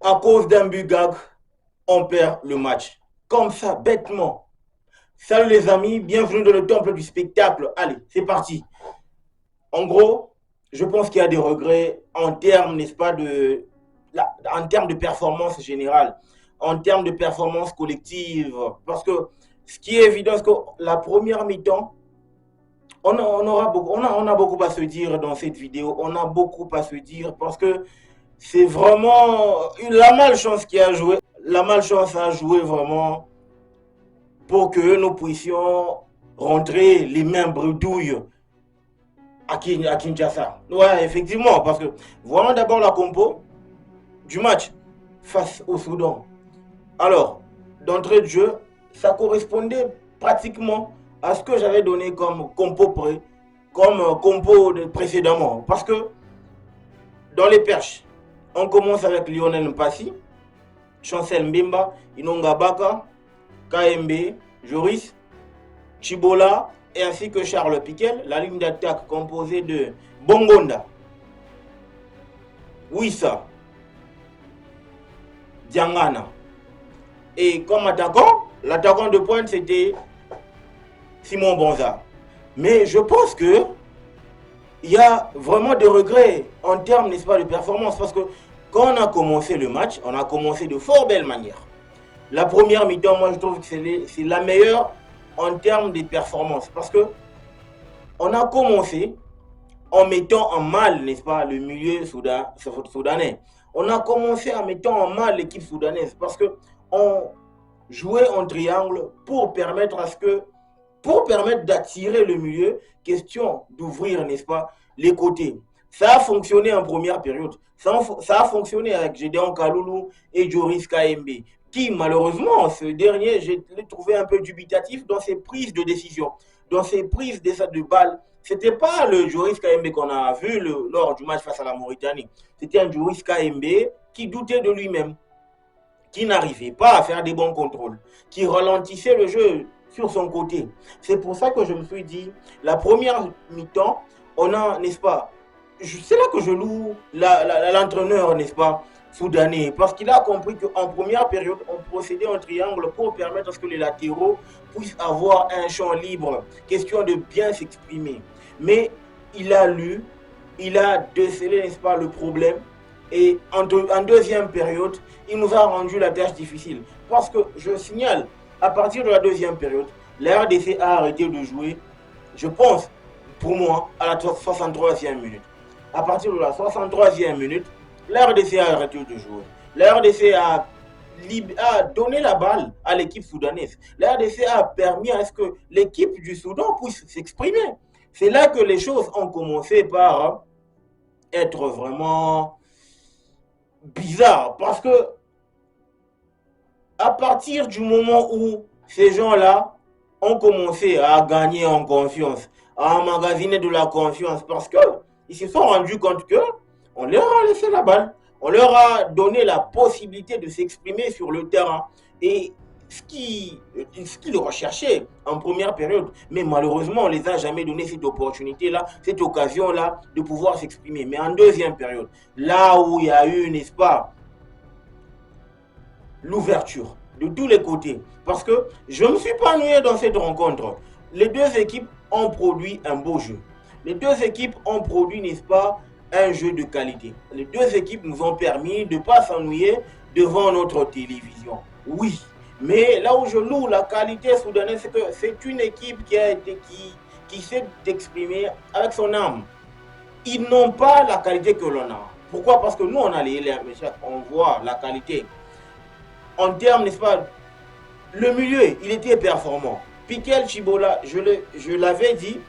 À cause d'un but gag, on perd le match. Comme ça, bêtement. Salut les amis, bienvenue dans le temple du spectacle. Allez, c'est parti. En gros, je pense qu'il y a des regrets en termes, n'est-ce pas, en termes de performance générale, en termes de performance collective. Parce que ce qui est évident, c'est que la première mi-temps, on a beaucoup à se dire dans cette vidéo. On a beaucoup à se dire parce que c'est vraiment la malchance qui a joué. La malchance a joué vraiment pour que nous puissions rentrer les mains bredouilles à Kinshasa. Ouais, effectivement, parce que voyons d'abord la compo du match face au Soudan. Alors, d'entrée de jeu, ça correspondait pratiquement à ce que j'avais donné comme compo précédemment. Parce que dans les perches, on commence avec Lionel Mpassi, Chancel Mbemba, Inonga Baka, KMB, Joris, Chibola et ainsi que Charles Piquel. La ligne d'attaque composée de Bongonda, Wissa, Diangana. Et comme attaquant, l'attaquant de pointe c'était Simon Bonza. Mais je pense que il y a vraiment des regrets en termes, n'est-ce pas, de performance. Parce que quand on a commencé le match, on a commencé de fort belle manière. La première mi-temps, moi je trouve que c'est la meilleure en termes de performance. Parce que on a commencé en mettant en mal, n'est-ce pas, le milieu soudanais. On a commencé en mettant en mal l'équipe soudanaise parce que on jouait en triangle pour permettre d'attirer le milieu, question d'ouvrir, n'est-ce pas, les côtés. Ça a fonctionné en première période. Ça a fonctionné avec Gédéon Kaloulou et Joris KMB, qui malheureusement, ce dernier, je l'ai trouvé un peu dubitatif dans ses prises de décision, dans ses prises de balles. C'était pas le Joris KMB qu'on a vu lors du match face à la Mauritanie. C'était un Joris KMB qui doutait de lui-même, qui n'arrivait pas à faire des bons contrôles, qui ralentissait le jeu sur son côté. C'est pour ça que je me suis dit, la première mi-temps, on a, n'est-ce pas, c'est là que je loue l'entraîneur, n'est-ce pas, soudanais, parce qu'il a compris qu'en première période, on procédait en triangle pour permettre à ce que les latéraux puissent avoir un champ libre, question de bien s'exprimer. Mais il a lu, il a décelé, n'est-ce pas, le problème, et en deuxième période, il nous a rendu la tâche difficile. Parce que, je signale, à partir de la deuxième période, la RDC a arrêté de jouer, je pense, pour moi, à la 63e minute. À partir de la 63e minute, la RDC a arrêté de jouer. La RDC a donné la balle à l'équipe soudanaise. La RDC a permis à ce que l'équipe du Soudan puisse s'exprimer. C'est là que les choses ont commencé par être vraiment bizarres. Parce que à partir du moment où ces gens-là ont commencé à gagner en confiance, à emmagasiner de la confiance, parce qu'ils se sont rendus compte qu'on leur a laissé la balle, on leur a donné la possibilité de s'exprimer sur le terrain. Et ce qu'ils recherchaient en première période, mais malheureusement, on ne les a jamais donné cette opportunité-là, cette occasion-là de pouvoir s'exprimer. Mais en deuxième période, là où il y a eu, n'est-ce pas, l'ouverture de tous les côtés. Parce que je ne me suis pas ennuyé dans cette rencontre. Les deux équipes ont produit un beau jeu. Les deux équipes ont produit, n'est-ce pas, un jeu de qualité. Les deux équipes nous ont permis de ne pas s'ennuyer devant notre télévision. Oui, mais là où je loue la qualité soudanaise, c'est que c'est une équipe qui sait exprimer avec son âme. Ils n'ont pas la qualité que l'on a. Pourquoi? Parce que nous, on a on voit la qualité. En termes, n'est-ce pas, le milieu, il était performant. Piquel, Chibola, je l'avais dit,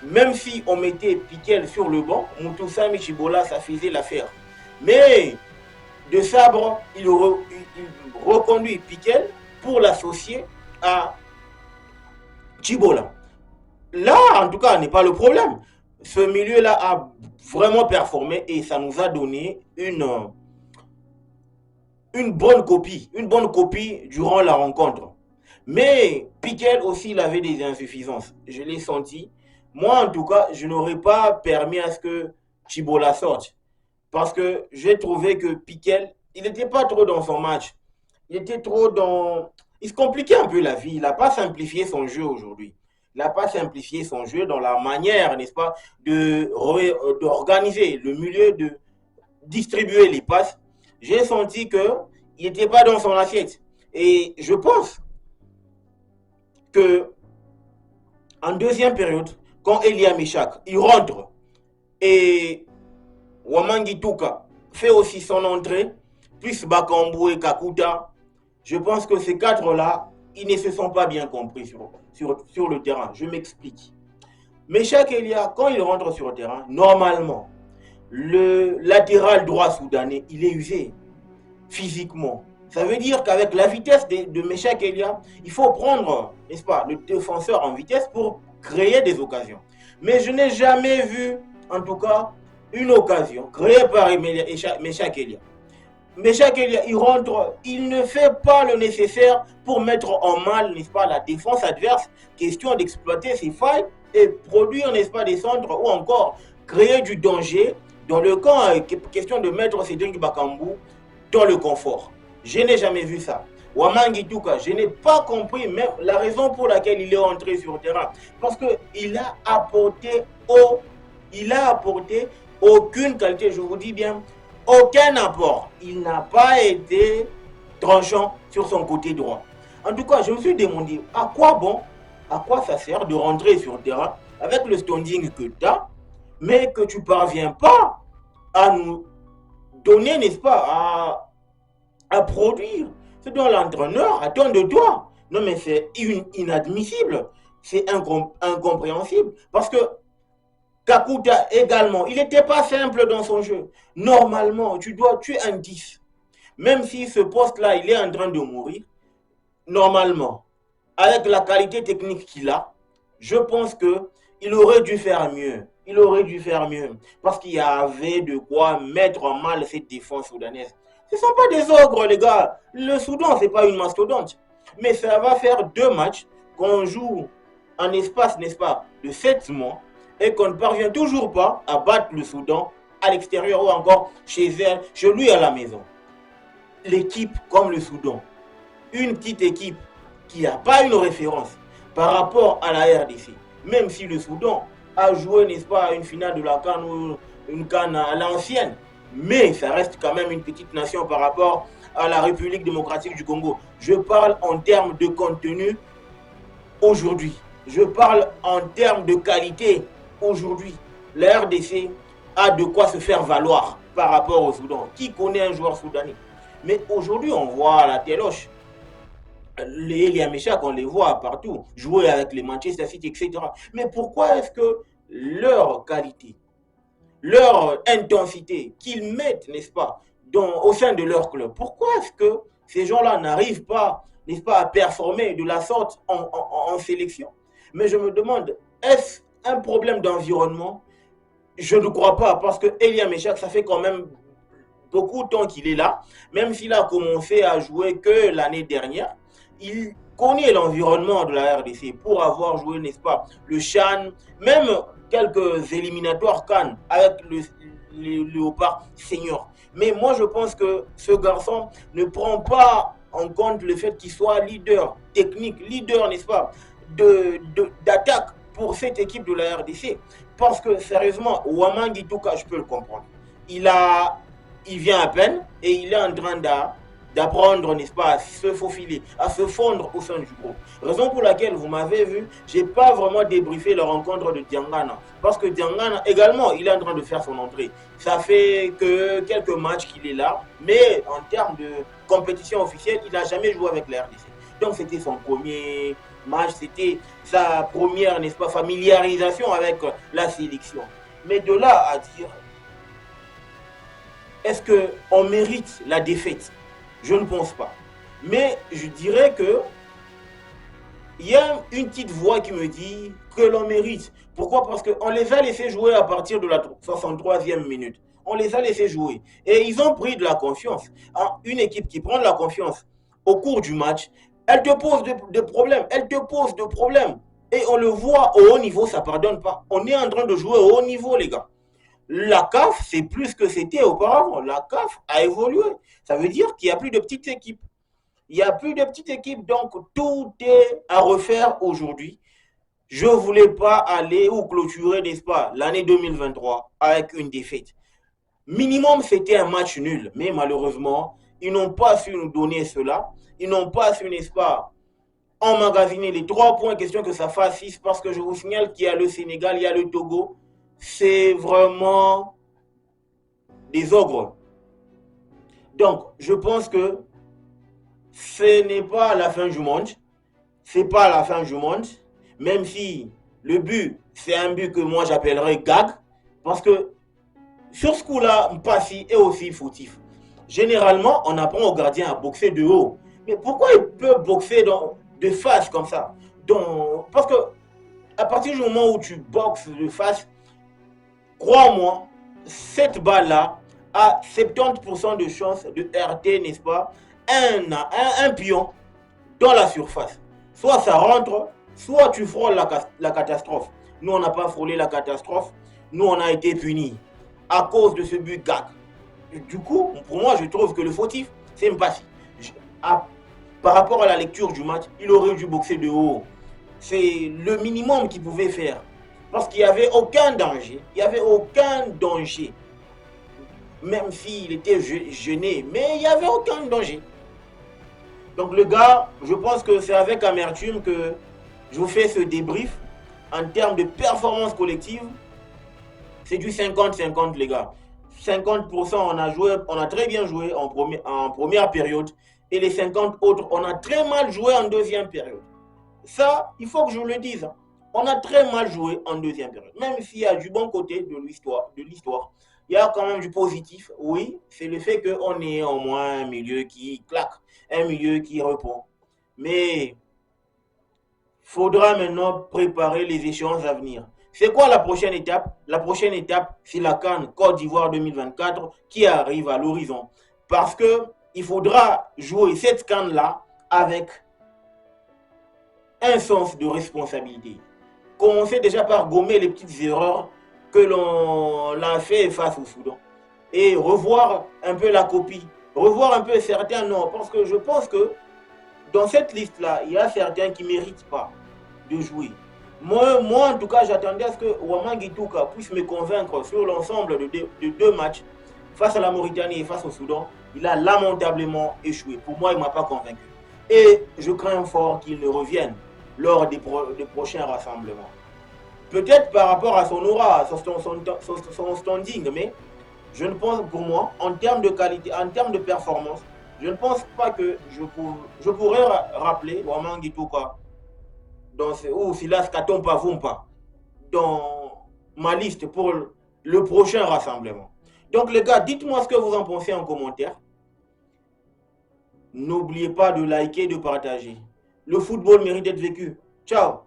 même si on mettait Piquel sur le banc, Moutoussamy Chibola, ça faisait l'affaire. Mais de Sabre, il reconduit Piquel pour l'associer à Chibola. Là, en tout cas, n'est pas le problème. Ce milieu-là a vraiment performé et ça nous a donné une bonne copie durant la rencontre. Mais Piquel aussi, il avait des insuffisances. Je l'ai senti. Moi, en tout cas, je n'aurais pas permis à ce que Chibola sorte. Parce que j'ai trouvé que Piquel, il n'était pas trop dans son match. Il était trop dans... Il se compliquait un peu la vie. Il n'a pas simplifié son jeu aujourd'hui. Il n'a pas simplifié son jeu dans la manière, n'est-ce pas, d'organiser le milieu, de distribuer les passes. J'ai senti qu'il n'était pas dans son assiette. Et je pense que en deuxième période, quand Elia Meshak, il rentre et Wamangi Tuka fait aussi son entrée, plus Bakambu et Kakuta, je pense que ces quatre-là, ils ne se sont pas bien compris sur le terrain. Je m'explique. Meshak Elia, quand il rentre sur le terrain, normalement, le latéral droit soudanais, il est usé physiquement. Ça veut dire qu'avec la vitesse de Meshak Elia, il faut prendre, n'est-ce pas, le défenseur en vitesse pour créer des occasions. Mais je n'ai jamais vu, en tout cas, une occasion créée par Meshak Elia. Meshak Elia, il rentre, il ne fait pas le nécessaire pour mettre en mal, n'est-ce pas, la défense adverse. Question d'exploiter ses failles et produire, n'est-ce pas, des centres ou encore créer du danger dans le camp, question de mettre Cédric Bakambu dans le confort. Je n'ai jamais vu ça. Wamangi Tuka, je n'ai pas compris même la raison pour laquelle il est entré sur le terrain. Parce qu'il a apporté aucune qualité, je vous dis bien, aucun apport. Il n'a pas été tranchant sur son côté droit. En tout cas, je me suis demandé à quoi ça sert de rentrer sur le terrain avec le standing que tu as, mais que tu ne parviens pas à nous donner, n'est-ce pas, à produire ce dont l'entraîneur attend de toi. Non, mais c'est inadmissible, c'est incompréhensible. Parce que Kakuta également, il n'était pas simple dans son jeu. Normalement, tu es un 10. Même si ce poste-là, il est en train de mourir, normalement, avec la qualité technique qu'il a, je pense qu'il aurait dû faire mieux. Il aurait dû faire mieux. Parce qu'il y avait de quoi mettre en mal cette défense soudanaise. Ce ne sont pas des ogres, les gars. Le Soudan, ce n'est pas une mastodonte. Mais ça va faire 2 matchs qu'on joue en espace, n'est-ce pas, de 7 mois et qu'on ne parvient toujours pas à battre le Soudan à l'extérieur ou encore chez lui à la maison. L'équipe comme le Soudan, une petite équipe qui n'a pas une référence par rapport à la RDC, même si le Soudan a joué, n'est-ce pas, une finale de la CAN ou une CAN à l'ancienne, mais ça reste quand même une petite nation par rapport à la République démocratique du Congo. Je parle en termes de contenu aujourd'hui. Je parle en termes de qualité aujourd'hui. La RDC a de quoi se faire valoir par rapport au Soudan. Qui connaît un joueur soudanais? Mais aujourd'hui, on voit la téloche. Les Elia Meshak, on les voit partout, jouer avec les Manchester City, etc. Mais pourquoi est-ce que leur qualité, leur intensité qu'ils mettent, n'est-ce pas, au sein de leur club, pourquoi est-ce que ces gens-là n'arrivent pas, n'est-ce pas, à performer de la sorte en sélection? Mais je me demande, est-ce un problème d'environnement? Je ne crois pas, parce que Elia Meshak, ça fait quand même beaucoup de temps qu'il est là, même s'il a commencé à jouer que l'année dernière. Il connaît l'environnement de la RDC pour avoir joué, n'est-ce pas, le CHAN, même quelques éliminatoires CAN avec le Léopard senior. Mais moi, je pense que ce garçon ne prend pas en compte le fait qu'il soit leader technique, leader, n'est-ce pas, d'attaque pour cette équipe de la RDC. Parce que, sérieusement, Wamangi Tuka, je peux le comprendre. Il vient à peine et il est en train d'apprendre, n'est-ce pas, à se faufiler, à se fondre au sein du groupe. Raison pour laquelle, vous m'avez vu, je n'ai pas vraiment débriefé la rencontre de Diangana. Parce que Diangana, également, il est en train de faire son entrée. Ça fait que quelques matchs qu'il est là, mais en termes de compétition officielle, il n'a jamais joué avec la RDC. Donc c'était son premier match, c'était sa première, n'est-ce pas, familiarisation avec la sélection. Mais de là à dire, est-ce qu'on mérite la défaite? Je ne pense pas. Mais je dirais que il y a une petite voix qui me dit que l'on mérite. Pourquoi? Parce qu'on les a laissés jouer à partir de la 63e minute. On les a laissés jouer. Et ils ont pris de la confiance. Une équipe qui prend de la confiance au cours du match, elle te pose des problèmes. Elle te pose des problèmes. Et on le voit au haut niveau, ça ne pardonne pas. On est en train de jouer au haut niveau, les gars. La CAF, c'est plus que c'était auparavant. La CAF a évolué. Ça veut dire qu'il n'y a plus de petites équipes. Il n'y a plus de petites équipes, donc tout est à refaire aujourd'hui. Je ne voulais pas aller ou clôturer, n'est-ce pas, l'année 2023 avec une défaite. Minimum, c'était un match nul. Mais malheureusement, ils n'ont pas su nous donner cela. Ils n'ont pas su, n'est-ce pas, emmagasiner les 3 points, question que ça fasse 6, parce que je vous signale qu'il y a le Sénégal, il y a le Togo. C'est vraiment des ogres. Donc, je pense que ce n'est pas la fin du monde. C'est pas la fin du monde. Même si le but, c'est un but que moi j'appellerais gag. Parce que sur ce coup-là, Mpassi est aussi fautif. Généralement, on apprend aux gardiens à boxer de haut. Mais pourquoi il peut boxer de face comme ça? Parce que à partir du moment où tu boxes de face, crois-moi, cette balle-là a 70% de chance de heurter, n'est-ce pas, un pion dans la surface. Soit ça rentre, soit tu frôles la catastrophe. Nous, on n'a pas frôlé la catastrophe. Nous, on a été punis à cause de ce but gag. Du coup, pour moi, je trouve que le fautif, c'est Mpassi. Par rapport à la lecture du match, il aurait dû boxer de haut. C'est le minimum qu'il pouvait faire. Parce qu'il n'y avait aucun danger. Il n'y avait aucun danger. Même s'il était gêné. Mais il n'y avait aucun danger. Donc le gars, je pense que c'est avec amertume que je vous fais ce débrief. En termes de performance collective, c'est du 50-50 les gars. 50% on a très bien joué en première période. Et les 50 autres, on a très mal joué en deuxième période. Ça, il faut que je le dise. On a très mal joué en deuxième période. Même s'il y a du bon côté de l'histoire, il y a quand même du positif. Oui, c'est le fait qu'on ait au moins un milieu qui claque, un milieu qui répond. Mais il faudra maintenant préparer les échéances à venir. C'est quoi la prochaine étape? La prochaine étape, c'est la CAN Côte d'Ivoire 2024 qui arrive à l'horizon. Parce qu'il faudra jouer cette CAN-là avec un sens de responsabilité. Commencer déjà par gommer les petites erreurs que l'on a fait face au Soudan. Et revoir un peu la copie. Revoir un peu certains noms. Parce que je pense que dans cette liste-là, il y a certains qui ne méritent pas de jouer. Moi, en tout cas, j'attendais à ce que Ouamang Itouka puisse me convaincre sur l'ensemble de 2 matchs face à la Mauritanie et face au Soudan. Il a lamentablement échoué. Pour moi, il ne m'a pas convaincu. Et je crains fort qu'il ne revienne lors des prochains rassemblements. Peut-être par rapport à son aura, son standing, mais je ne pense, pour moi, en termes de qualité, en termes de performance, je ne pense pas que je pourrais rappeler Ouamang Itouka ou Silas Katompa Vumpa dans ma liste pour le prochain rassemblement. Donc les gars, dites-moi ce que vous en pensez en commentaire. N'oubliez pas de liker, de partager. Le football mérite d'être vécu. Ciao.